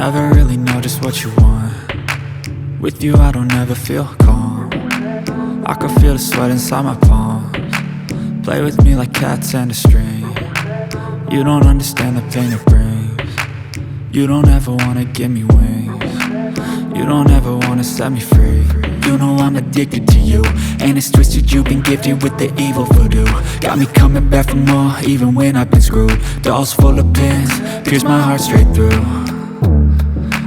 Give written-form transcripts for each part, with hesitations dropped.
Never really know just what you want. With you I don't ever feel calm. I can feel the sweat inside my palms. Play with me like cats and a string. You don't understand the pain it brings. You don't ever wanna give me wings. You don't ever wanna set me free. You know I'm addicted to you, and it's twisted, you've been gifted with the evil voodoo. Got me coming back for more, even when I've been screwed. Dolls full of pins, pierce my heart straight through.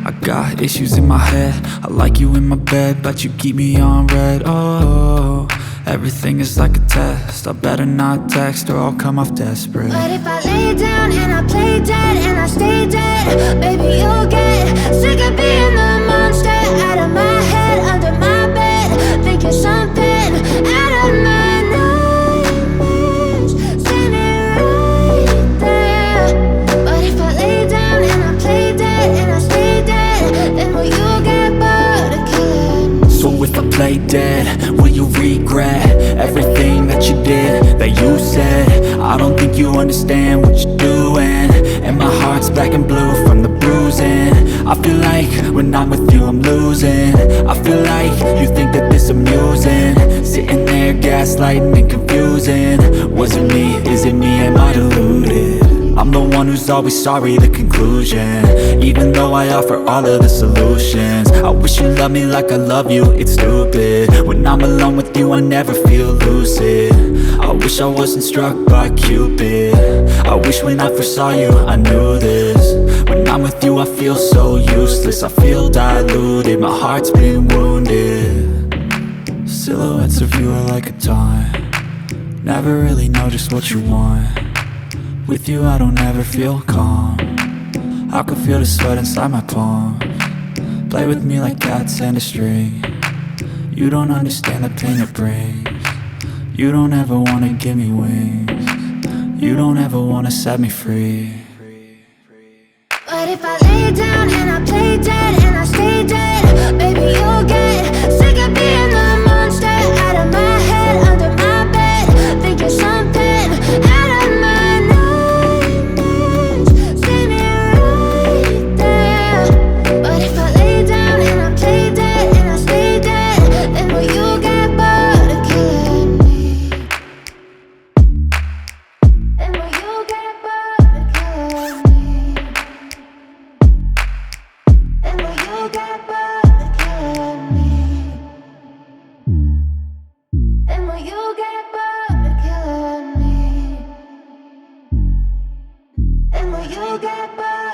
I got issues in my head, I like you in my bed, but you keep me on red. Oh, everything is like a test, I better not text or I'll come off desperate. But if I lay down and I play dead and I stay dead, baby you'll get sick of being the monster out of my head, under my bed, thinking something out of my nightmares, standing right there. But if I lay down and I play dead and I stay dead, then will you get bored of killing me? So if I play dead, will you regret everything that you did, that you said? I don't think you understand what you're doing, and my heart's black and blue from the bruising. I feel like when I'm with you I'm losing. I feel like you think that this amusing, sitting there gaslighting and confusing. Was it me? Is it me? Am I deluded? I'm the one who's always sorry, the conclusion, even though I offer all of the solutions. I wish you loved me like I love you, it's stupid. When I'm alone with you I never feel lucid. I wish I wasn't struck by Cupid. I wish when I first saw you I knew this. When I'm with you I feel so useless, I feel diluted, my heart's been wounded. Silhouettes of you are like a taunt. Never really know just what you want. With you I don't ever feel calm. I can feel the sweat inside my palms. Play with me like cats and a string. You don't understand the pain it brings. You don't ever wanna give me wings. You don't ever wanna set me free. But if I lay down and I play dead and I stay dead, baby you'll get sick of being the monster out of my head, under my bed, thinking something out of my nightmares, standing right there. But if I lay down and I play dead and I stay dead, then will you get bored of killing me? Then will you get bored of killing me? And will you get bored of killing me? And will you get bored of killing me? And will you get bored?